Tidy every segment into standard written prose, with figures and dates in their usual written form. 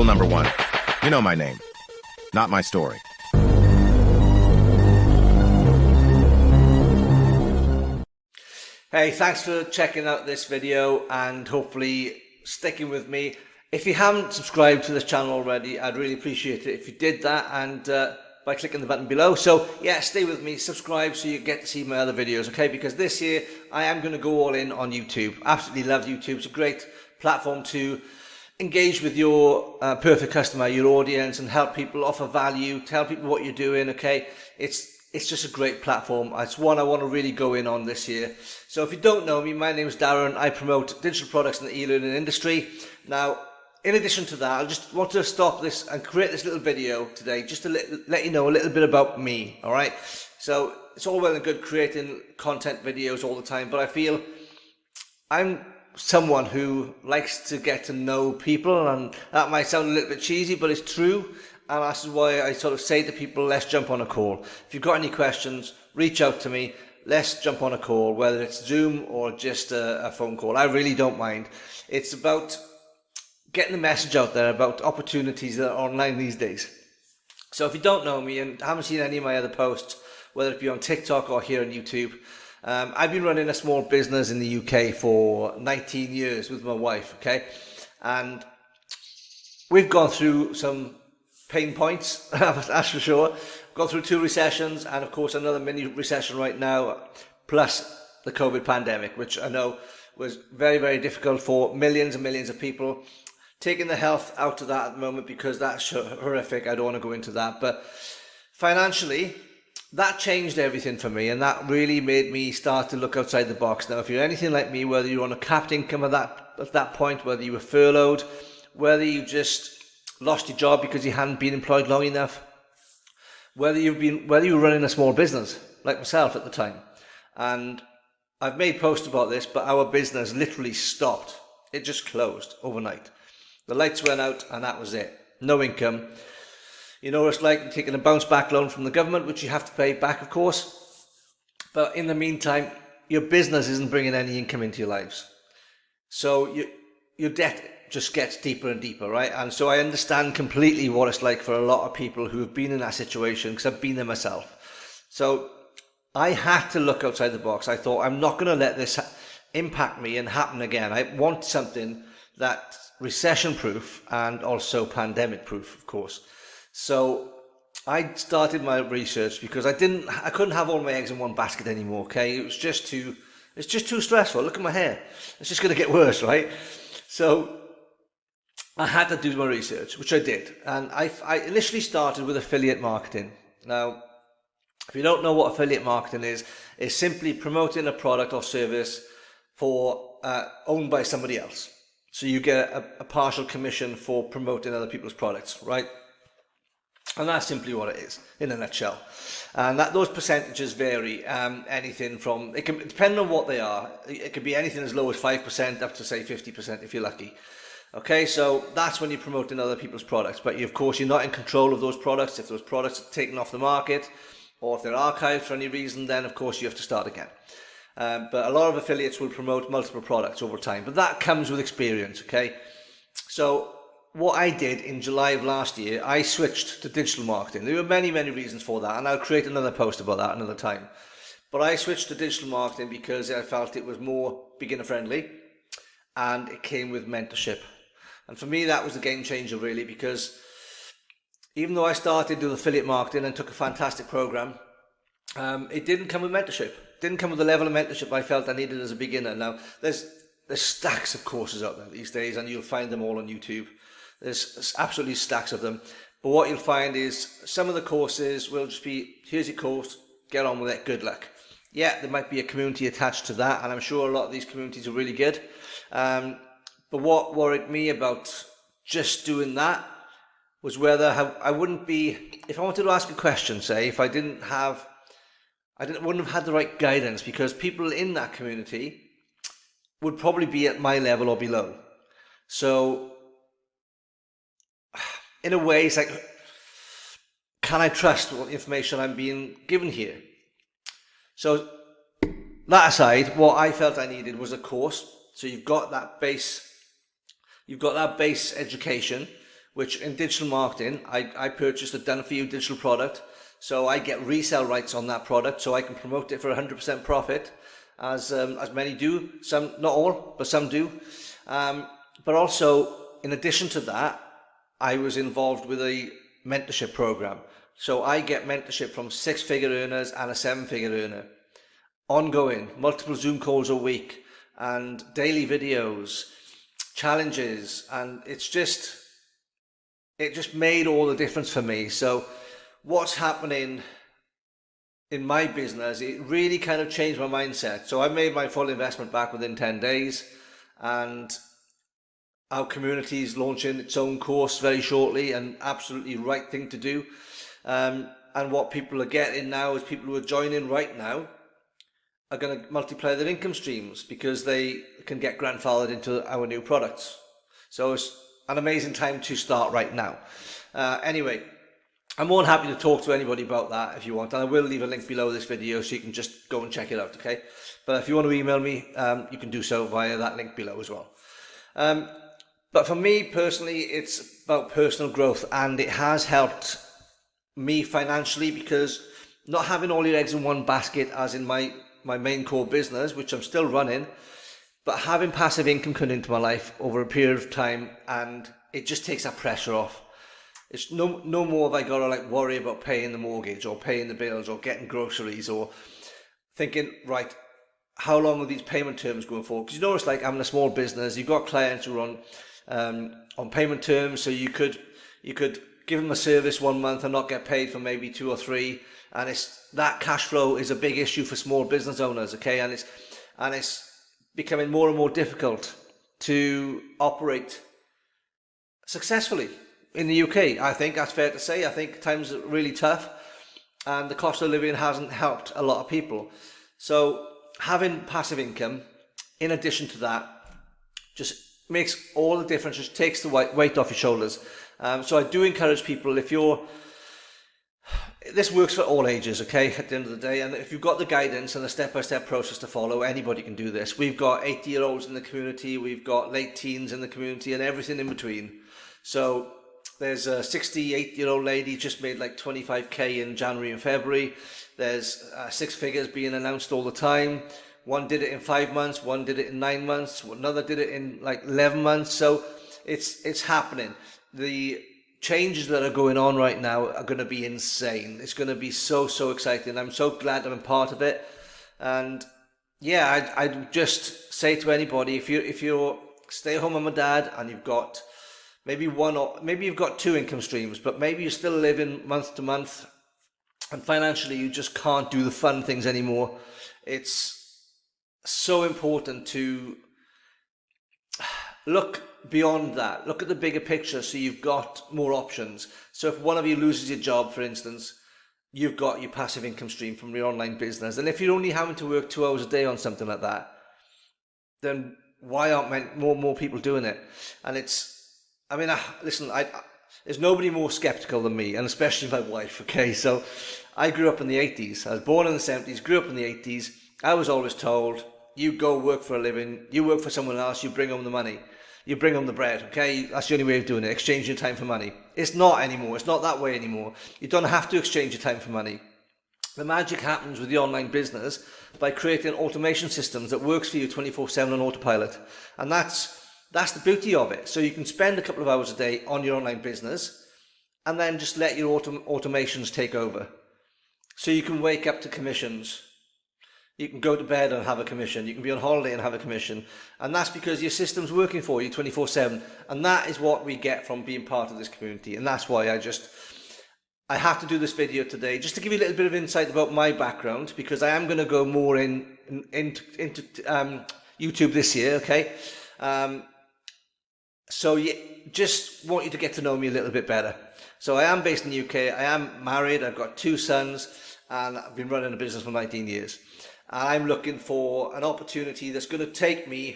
Rule number 1. You know my name, not my story. Hey, thanks for checking out this video and hopefully sticking with me. If you haven't subscribed to this channel already, I'd really appreciate it if you did that, and by clicking the button below. So yeah, stay with me, subscribe so you get to see my other videos, okay? Because this year I am going to go all in on YouTube. Absolutely love YouTube. It's a great platform to engage with your perfect customer, your audience, and help people, offer value, tell people what you're doing, okay? It's just a great platform. It's one I want to really go in on this year. So if you don't know me, my name is Darren. I promote digital products in the e-learning industry. Now, in addition to that, I just want to stop this and create this little video today just to let you know a little bit about me, all right? So it's all well and good creating content videos all the time, but I feel I'm someone who likes to get to know people, and that might sound a little bit cheesy, but it's true. And that's why I sort of say to people, let's jump on a call. If you've got any questions, reach out to me. Let's jump on a call, whether it's Zoom or just a phone call. I really don't mind. It's about getting the message out there about opportunities that are online these days. So if you don't know me and haven't seen any of my other posts, whether it be on TikTok or here on YouTube, I've been running a small business in the UK for 19 years with my wife, okay? And we've gone through some pain points, that's for sure. Gone through 2 recessions, and of course another mini recession right now, plus the COVID pandemic, which I know was very, very difficult for millions and millions of people. Taking the health out of that at the moment because that's horrific. I don't want to go into that, but financially, that changed everything for me, and that really made me start to look outside the box. Now, if you're anything like me, whether you're on a capped income at that point, whether you were furloughed, whether you just lost your job because you hadn't been employed long enough, whether you were running a small business like myself at the time, and I've made posts about this, but our business literally stopped. It just closed overnight. The lights went out and that was it. No income. You know what it's like taking a bounce back loan from the government, which you have to pay back, of course. But in the meantime, your business isn't bringing any income into your lives. So your debt just gets deeper and deeper, right? And so I understand completely what it's like for a lot of people who have been in that situation, because I've been there myself. So I had to look outside the box. I thought, I'm not going to let this impact me and happen again. I want something that's recession-proof and also pandemic-proof, of course. So I started my research because I couldn't have all my eggs in one basket anymore, okay? It's just too stressful. Look at my hair. It's just going to get worse, right? So I had to do my research, which I did. And I initially started with affiliate marketing. Now, if you don't know what affiliate marketing is, it's simply promoting a product or service for owned by somebody else. So you get a partial commission for promoting other people's products, right? And that's simply what it is in a nutshell. And those percentages vary. Anything from, it can depend on what they are. It could be anything as low as 5% up to say 50% if you're lucky. Okay, so that's when you're promoting other people's products. But of course, you're not in control of those products. If those products are taken off the market, or if they're archived for any reason, then of course you have to start again. But a lot of affiliates will promote multiple products over time, but that comes with experience, okay? So what I did in July of last year, I switched to digital marketing. There were many, many reasons for that, and I'll create another post about that another time. But I switched to digital marketing because I felt it was more beginner friendly, and it came with mentorship. And for me, that was a game changer really, because even though I started doing affiliate marketing and took a fantastic program, it didn't come with mentorship. It didn't come with the level of mentorship I felt I needed as a beginner. Now, there's stacks of courses out there these days, and you'll find them all on YouTube. There's absolutely stacks of them. But what you'll find is some of the courses will just be, here's your course, get on with it, good luck. Yeah, there might be a community attached to that, and I'm sure a lot of these communities are really good. But what worried me about just doing that was whether I wouldn't be, if I wanted to ask a question, say, if I wouldn't have had the right guidance, because people in that community would probably be at my level or below. So in a way, it's like, can I trust what information I'm being given here? So that aside, what I felt I needed was a course. So you've got that base education, which in digital marketing, I purchased a done-for-you digital product. So I get resale rights on that product, so I can promote it for 100% profit, as many do. Some, not all, but some do. But also, in addition to that, I was involved with a mentorship program. So I get mentorship from 6-figure earners and a 7-figure earner. Ongoing, multiple Zoom calls a week, and daily videos, challenges, and it just made all the difference for me. So what's happening in my business, it really kind of changed my mindset. So I made my full investment back within 10 days, and our community is launching its own course very shortly, and absolutely right thing to do. And what people are getting now is people who are joining right now are going to multiply their income streams because they can get grandfathered into our new products. So it's an amazing time to start right now. Anyway, I'm more than happy to talk to anybody about that if you want, and I will leave a link below this video so you can just go and check it out, okay? But if you want to email me, you can do so via that link below as well. But for me personally, it's about personal growth, and it has helped me financially, because not having all your eggs in one basket, as in my main core business, which I'm still running, but having passive income come into my life over a period of time, and it just takes that pressure off. It's no more have I got to like worry about paying the mortgage or paying the bills or getting groceries or thinking, right, how long are these payment terms going for? Because you know, it's like having a small business. You've got clients who are on payment terms, so you could give them a service 1 month and not get paid for maybe 2 or 3, and it's that cash flow is a big issue for small business owners, okay? And it's becoming more and more difficult to operate successfully in the UK. I think that's fair to say. I think times are really tough, and the cost of living hasn't helped a lot of people. So having passive income in addition to that just makes all the difference, just takes the weight off your shoulders. So I do encourage people, this works for all ages, okay, at the end of the day, and if you've got the guidance and the step-by-step process to follow, anybody can do this. We've got 80-year-olds in the community, we've got late teens in the community, and everything in between. So there's a 68-year-old lady just made like 25k in January and February. There's 6 figures being announced all the time. One did it in 5 months, one did it in 9 months, another did it in like 11 months. So it's happening. The changes that are going on right now are going to be insane. It's going to be so exciting. I'm so glad I'm a part of it. And yeah, I'd just say to anybody, if you're stay-at-home mum and dad and you've got maybe one, or maybe you've got 2 income streams, but maybe you're still living month to month, and financially you just can't do the fun things anymore, it's so important to look beyond that. Look at the bigger picture, so you've got more options. So if one of you loses your job, for instance, you've got your passive income stream from your online business. And if you're only having to work 2 hours a day on something like that, then why aren't more people doing it? And listen, there's nobody more skeptical than me, and especially my wife, okay? So I grew up in the 80s. I was born in the 70s, grew up in the 80s. I was always told, you go work for a living, you work for someone else, you bring home the money. You bring them the bread, okay? That's the only way of doing it, exchange your time for money. It's not anymore. It's not that way anymore. You don't have to exchange your time for money. The magic happens with the online business by creating automation systems that works for you 24/7 on autopilot. And that's the beauty of it. So you can spend a couple of hours a day on your online business and then just let your automations take over. So you can wake up to commissions. You can go to bed and have a commission. You can be on holiday and have a commission. And that's because your system's working for you 24/7. And that is what we get from being part of this community. And that's why I have to do this video today, just to give you a little bit of insight about my background, because I am going to go more into YouTube this year, okay? So just want you to get to know me a little bit better. So I am based in the UK. I am married. I've got 2 sons, and I've been running a business for 19 years. And I'm looking for an opportunity that's going to take me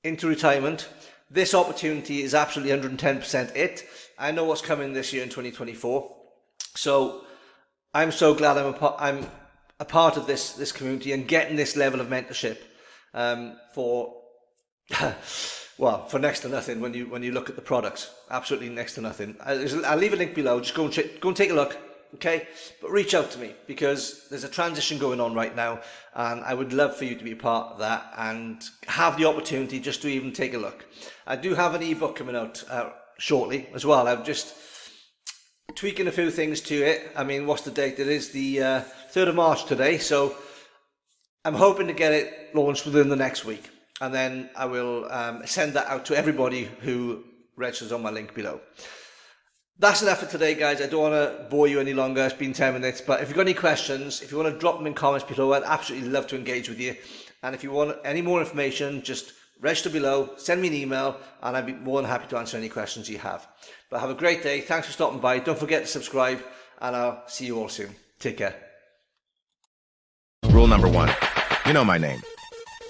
into retirement. This opportunity is absolutely 110% it. I know what's coming this year in 2024. So I'm so glad I'm a part of this community and getting this level of mentorship for well, for next to nothing when you look at the products. Absolutely next to nothing. I'll leave a link below. Just go and take a look. Okay, but reach out to me because there's a transition going on right now, and I would love for you to be a part of that and have the opportunity just to even take a look. I do have an ebook coming out shortly as well. I'm just tweaking a few things to it. I mean, what's the date? It is the 3rd of March today, so I'm hoping to get it launched within the next week, and then I will send that out to everybody who registers on my link below. That's enough for today, guys. I don't want to bore you any longer. It's been 10 minutes, but if you've got any questions, if you want to drop them in comments below, I'd absolutely love to engage with you. And if you want any more information, just register below, send me an email, and I'd be more than happy to answer any questions you have. But have a great day. Thanks for stopping by. Don't forget to subscribe, and I'll see you all soon. Take care. Rule number 1. You know my name,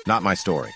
not my story.